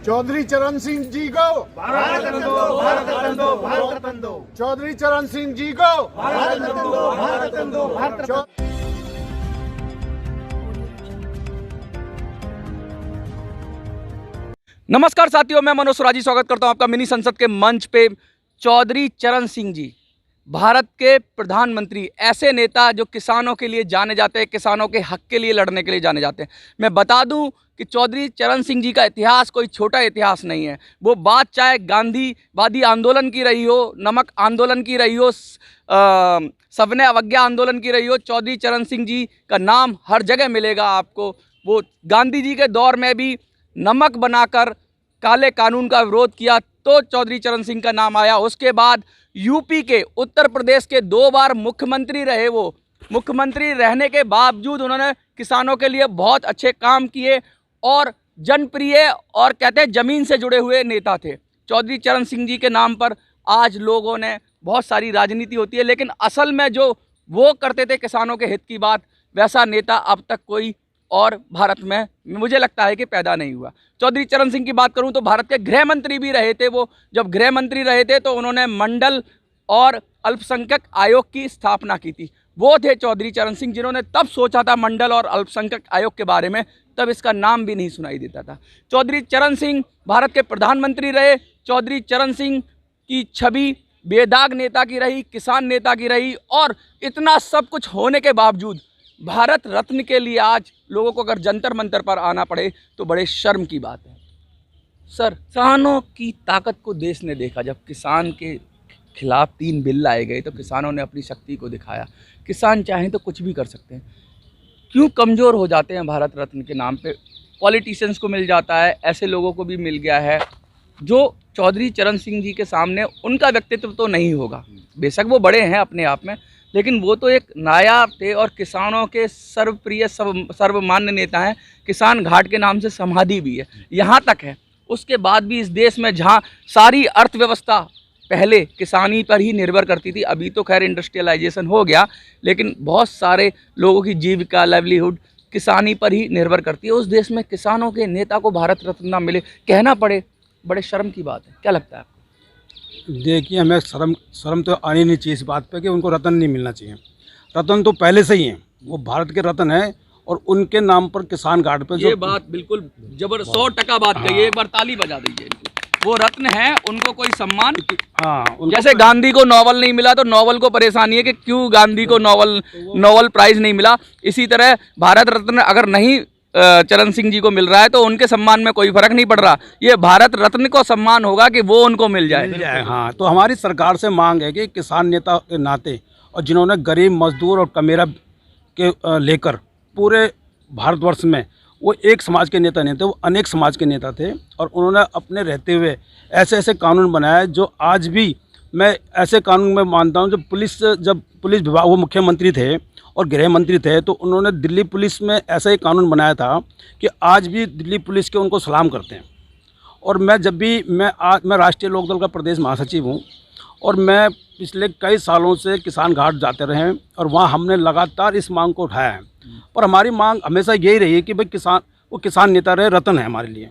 चौधरी चरण सिंह जी को भारत रत्न दो, भारत रत्न दो, भारत रत्न दो। चौधरी चरण सिंह जी को भारत रत्न दो, भारत रत्न दो, भारत रत्न दो। नमस्कार साथियों, मैं मनोज सुराजी स्वागत करता हूं आपका मिनी संसद के मंच पे। चौधरी चरण सिंह जी भारत के प्रधानमंत्री, ऐसे नेता जो किसानों के लिए जाने जाते हैं, किसानों के हक के लिए लड़ने के लिए जाने जाते हैं। मैं बता दूं कि चौधरी चरण सिंह जी का इतिहास कोई छोटा इतिहास नहीं है। वो बात चाहे गांधीवादी आंदोलन की रही हो, नमक आंदोलन की रही हो, सविनय अवज्ञा आंदोलन की रही हो, चौधरी चरण सिंह जी का नाम हर जगह मिलेगा आपको। वो गांधी जी के दौर में भी नमक बनाकर काले कानून का विरोध किया तो चौधरी चरण सिंह का नाम आया। उसके बाद यूपी के, उत्तर प्रदेश के 2 बार मुख्यमंत्री रहे। वो मुख्यमंत्री रहने के बावजूद उन्होंने किसानों के लिए बहुत अच्छे काम किए और जनप्रिय और कहते हैं ज़मीन से जुड़े हुए नेता थे। चौधरी चरण सिंह जी के नाम पर आज लोगों ने बहुत सारी राजनीति होती है, लेकिन असल में जो वो करते थे किसानों के हित की बात, वैसा नेता अब तक कोई और भारत में मुझे लगता है कि पैदा नहीं हुआ। चौधरी चरण सिंह की बात करूं तो भारत के गृह मंत्री भी रहे थे। वो जब गृह मंत्री रहे थे तो उन्होंने मंडल और अल्पसंख्यक आयोग की स्थापना की थी। वो थे चौधरी चरण सिंह जिन्होंने तब सोचा था मंडल और अल्पसंख्यक आयोग के बारे में, तब इसका नाम भी नहीं सुनाई देता था। चौधरी चरण सिंह भारत के प्रधानमंत्री रहे। चौधरी चरण सिंह की छवि बेदाग नेता की रही, किसान नेता की रही, और इतना सब कुछ होने के बावजूद भारत रत्न के लिए आज लोगों को अगर जंतर मंतर पर आना पड़े तो बड़े शर्म की बात है। सर, किसानों की ताकत को देश ने देखा। जब किसान के खिलाफ 3 बिल लाए गए तो किसानों ने अपनी शक्ति को दिखाया। किसान चाहें तो कुछ भी कर सकते हैं। क्यों कमज़ोर हो जाते हैं भारत रत्न के नाम पे? पॉलिटिशियंस को मिल जाता है, ऐसे लोगों को भी मिल गया है जो चौधरी चरण सिंह जी के सामने उनका व्यक्तित्व तो नहीं होगा। बेशक वो बड़े हैं अपने आप में, लेकिन वो तो एक नायाब थे और किसानों के सर्वप्रिय सर्वमान्य नेता हैं। किसान घाट के नाम से समाधि भी है, यहाँ तक है। उसके बाद भी इस देश में जहाँ सारी अर्थव्यवस्था पहले किसानी पर ही निर्भर करती थी, अभी तो खैर इंडस्ट्रियलाइजेशन हो गया, लेकिन बहुत सारे लोगों की जीविका, लाइवलीहुड किसानी पर ही निर्भर करती है। उस देश में किसानों के नेता को भारत रत्न ना मिले, कहना पड़े, बड़े शर्म की बात है। क्या लगता है आपको? देखिए, हमें शर्म तो आनी नहीं चाहिए इस बात पे कि उनको रत्न नहीं मिलना चाहिए। रत्न तो पहले से ही हैं, वो भारत के रत्न हैं, और उनके नाम पर किसान घाट पे ये बात बिल्कुल 100% बात कही है। एक बार ताली बजा दीजिए। वो रत्न हैं, उनको कोई सम्मान, जैसे गांधी को नोबेल नहीं मिला तो नोबेल को परेशानी है कि क्यों गांधी को नोबेल प्राइज नहीं मिला। इसी तरह भारत रत्न अगर नहीं चरण सिंह जी को मिल रहा है तो उनके सम्मान में कोई फर्क नहीं पड़ रहा। ये भारत रत्न को सम्मान होगा कि वो उनको मिल जाए। हाँ, तो हमारी सरकार से मांग है कि किसान नेता के नाते, और जिन्होंने गरीब मजदूर और कमेरा के लेकर पूरे भारतवर्ष में वो एक समाज के नेता नहीं थे, वो अनेक समाज के नेता थे, और उन्होंने अपने रहते हुए ऐसे ऐसे कानून बनाए जो आज भी मैं ऐसे कानून में मानता हूँ। जब पुलिस विभाग, वो मुख्यमंत्री थे और गृह मंत्री थे, तो उन्होंने दिल्ली पुलिस में ऐसा ही कानून बनाया था कि आज भी दिल्ली पुलिस के उनको सलाम करते हैं। और मैं जब भी मैं राष्ट्रीय लोकदल का प्रदेश महासचिव हूँ, और मैं पिछले कई सालों से किसान घाट जाते रहे हैं, और वहाँ हमने लगातार इस मांग को उठाया है। और हमारी मांग हमेशा यही रही है कि भाई किसान नेता रहे, रत्न है हमारे लिए।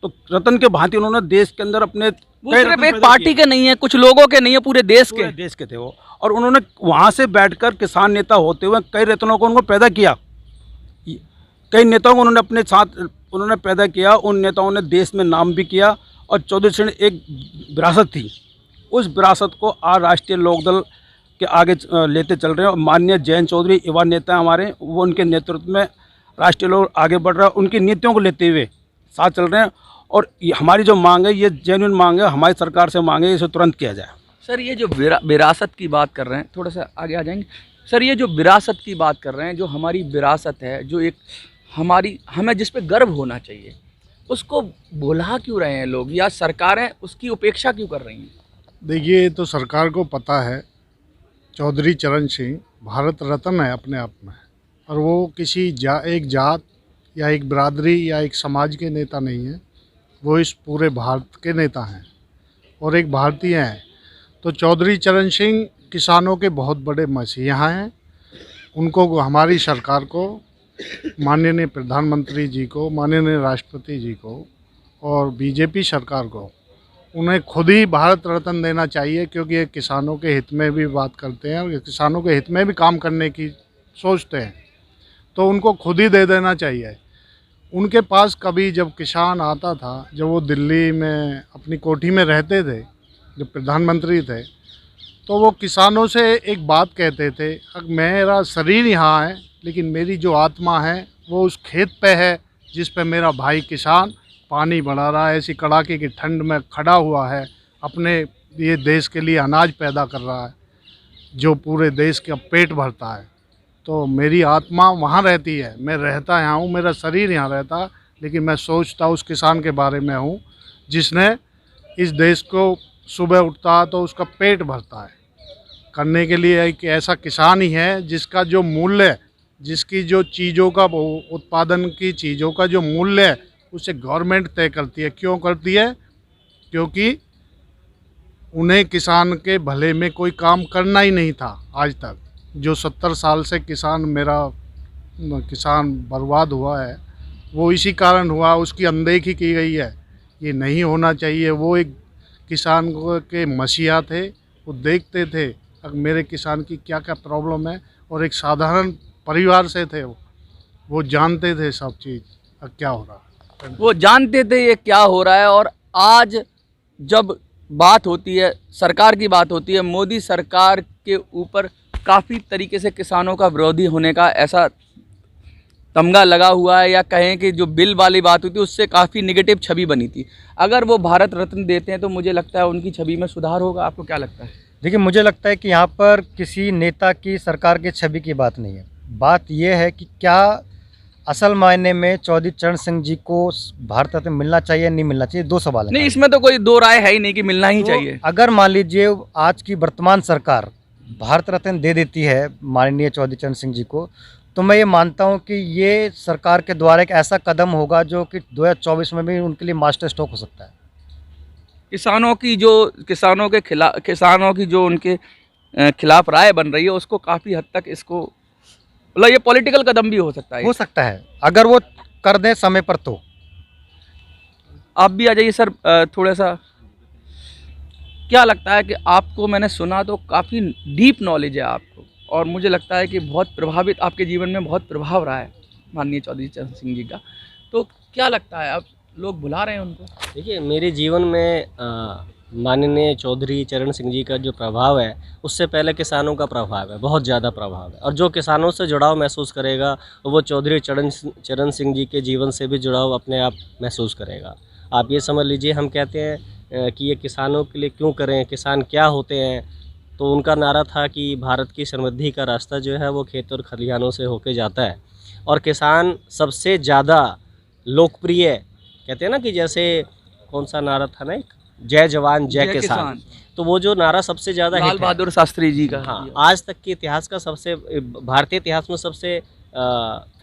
तो रत्न के भांति उन्होंने देश के अंदर अपने सिर्फ एक पार्टी के नहीं है, कुछ लोगों के नहीं है, पूरे देश के थे वो। और उन्होंने वहाँ से बैठकर किसान नेता होते हुए कई रत्नों को उनको पैदा किया। कई नेताओं को उन्होंने अपने साथ पैदा किया। उन नेताओं ने देश में नाम भी किया, और चौधरी चरण एक विरासत थी। उस विरासत को आज राष्ट्रीय लोकदल के आगे लेते चल रहे हैं। और माननीय जयंत चौधरी युवा नेता हमारे, वो उनके नेतृत्व में राष्ट्रीय लोग आगे बढ़ रहा है, उनकी नीतियों को लेते हुए साथ चल रहे हैं। और हमारी जो मांग है, ये जेन्युइन मांग है, हमारी सरकार से मांग है, इसे तुरंत किया जाए। सर, ये जो विरासत की बात कर रहे हैं, थोड़ा सा आगे आ जाएंगे। सर, ये जो विरासत की बात कर रहे हैं, जो हमारी विरासत है, जो एक हमें जिस पे गर्व होना चाहिए, उसको भुला क्यों रहे हैं लोग, या सरकारें उसकी उपेक्षा क्यों कर रही हैं? देखिए, तो सरकार को पता है चौधरी चरण सिंह भारत रत्न है अपने आप में, और वो किसी एक जात या एक बिरादरी या एक समाज के नेता नहीं है। वो इस पूरे भारत के नेता हैं और एक भारतीय हैं। तो चौधरी चरण सिंह किसानों के बहुत बड़े मसीहा हैं। उनको, हमारी सरकार को, माननीय प्रधानमंत्री जी को, माननीय राष्ट्रपति जी को और बीजेपी सरकार को उन्हें खुद ही भारत रत्न देना चाहिए, क्योंकि ये किसानों के हित में भी बात करते हैं और किसानों के हित में भी काम करने की सोचते हैं, तो उनको खुद ही दे देना चाहिए। उनके पास कभी जब किसान आता था, जब वो दिल्ली में अपनी कोठी में रहते थे, जब प्रधानमंत्री थे, तो वो किसानों से एक बात कहते थे, मेरा शरीर यहाँ है लेकिन मेरी जो आत्मा है वो उस खेत पे है जिस पे मेरा भाई किसान पानी बढ़ा रहा है, ऐसी कड़ाके की ठंड में खड़ा हुआ है, अपने ये देश के लिए अनाज पैदा कर रहा है जो पूरे देश का पेट भरता है। तो मेरी आत्मा वहाँ रहती है, मैं रहता यहाँ हूँ, मेरा शरीर यहाँ रहता, लेकिन मैं सोचता उस किसान के बारे में हूँ जिसने इस देश को सुबह उठता है तो उसका पेट भरता है। करने के लिए एक ऐसा किसान ही है जिसका जो मूल्य, जिसकी जो चीज़ों का उत्पादन की चीज़ों का जो मूल्य है उसे गवर्नमेंट तय करती है। क्यों करती है? क्योंकि उन्हें किसान के भले में कोई काम करना ही नहीं था आज तक। जो 70 साल से किसान बर्बाद हुआ है वो इसी कारण हुआ, उसकी अनदेखी की गई है। ये नहीं होना चाहिए। वो एक किसान के मसीहा थे, वो देखते थे अब मेरे किसान की क्या क्या प्रॉब्लम है, और एक साधारण परिवार से थे वो जानते थे सब चीज़ अब क्या हो रहा है, वो जानते थे ये क्या हो रहा है। और आज जब बात होती है, सरकार की बात होती है, मोदी सरकार के ऊपर काफ़ी तरीके से किसानों का विरोधी होने का ऐसा तमगा लगा हुआ है, या कहें कि जो बिल वाली बात हुई थी उससे काफ़ी निगेटिव छवि बनी थी। अगर वो भारत रत्न देते हैं तो मुझे लगता है उनकी छवि में सुधार होगा। आपको क्या लगता है? देखिए, मुझे लगता है कि यहाँ पर किसी नेता की, सरकार की छवि की बात नहीं है। बात यह है कि क्या असल मायने में चौधरी चरण सिंह जी को भारत रत्न मिलना चाहिए नहीं मिलना चाहिए, दो सवाल हैं। नहीं, इसमें तो कोई दो राय है ही नहीं कि मिलना ही चाहिए। अगर मान लीजिए आज की वर्तमान सरकार भारत रत्न दे देती है माननीय चौधरी चरण सिंह जी को, तो मैं ये मानता हूँ कि ये सरकार के द्वारा एक ऐसा कदम होगा जो कि 2024 में भी उनके लिए मास्टर स्ट्रोक हो सकता है। किसानों की जो उनके खिलाफ राय बन रही है उसको काफ़ी हद तक इसको मतलब ये पॉलिटिकल कदम भी हो सकता है अगर वो कर दें समय पर। तो आप भी आ जाइए सर। थोड़ा सा क्या लगता है कि आपको, मैंने सुना तो काफ़ी डीप नॉलेज है आपको, और मुझे लगता है कि बहुत प्रभावित, आपके जीवन में बहुत प्रभाव रहा है माननीय चौधरी चरण सिंह जी का, तो क्या लगता है अब लोग भुला रहे हैं उनको? देखिए, मेरे जीवन में माननीय चौधरी चरण सिंह जी का जो प्रभाव है उससे पहले किसानों का प्रभाव है, बहुत ज़्यादा प्रभाव है। और जो किसानों से जुड़ाव महसूस करेगा वो चौधरी चरण सिंह जी के जीवन से भी जुड़ाव अपने आप महसूस करेगा। आप ये समझ लीजिए, हम कहते हैं कि ये किसानों के लिए क्यों करें, किसान क्या होते हैं, तो उनका नारा था कि भारत की समृद्धि का रास्ता जो है वो खेत और खलिहानों से होके जाता है, और किसान सबसे ज़्यादा लोकप्रिय, कहते हैं ना कि जैसे कौन सा नारा था ना, एक जय जवान जय किसान, तो वो जो नारा सबसे ज़्यादा लाल बहादुर शास्त्री जी का, हाँ, आज तक के इतिहास का सबसे, भारतीय इतिहास में सबसे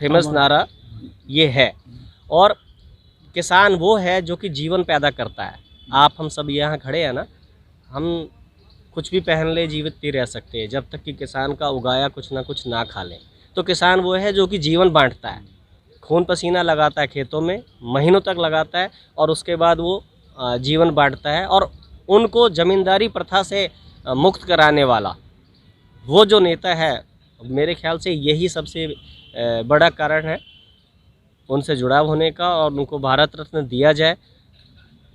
फेमस नारा ये है। और किसान वो है जो कि जीवन पैदा करता है। आप हम सब यहाँ खड़े हैं ना, हम कुछ भी पहन ले जीवित नहीं रह सकते जब तक कि किसान का उगाया कुछ ना कुछ ना खा लें। तो किसान वो है जो कि जीवन बांटता है, खून पसीना लगाता है खेतों में, महीनों तक लगाता है, और उसके बाद वो जीवन बांटता है। और उनको ज़मींदारी प्रथा से मुक्त कराने वाला वो जो नेता है, मेरे ख्याल से यही सबसे बड़ा कारण है उनसे जुड़ाव होने का, और उनको भारत रत्न दिया जाए।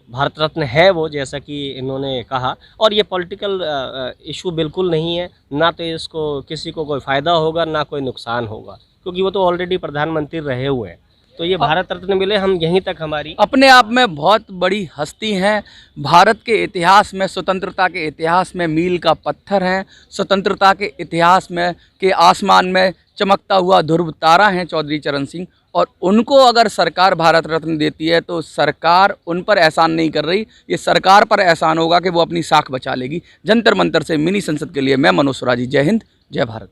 भारत रत्न है वो, जैसा कि इन्होंने कहा, और ये पॉलिटिकल इशू बिल्कुल नहीं है, ना तो इसको किसी को कोई फ़ायदा होगा ना कोई नुकसान होगा, क्योंकि वो तो ऑलरेडी प्रधानमंत्री रहे हुए हैं। तो ये भारत रत्न मिले, हम यहीं तक हमारी अपने आप में बहुत बड़ी हस्ती हैं। भारत के इतिहास में, स्वतंत्रता के इतिहास में मील का पत्थर हैं। स्वतंत्रता के इतिहास में के आसमान में चमकता हुआ ध्रुव तारा हैं चौधरी चरण सिंह, और उनको अगर सरकार भारत रत्न देती है तो सरकार उन पर एहसान नहीं कर रही, ये सरकार पर एहसान होगा कि वो अपनी साख बचा लेगी। जंतर मंतर से मिनी संसद के लिए मैं मनोज सुराजी। जय हिंद, जय भारत।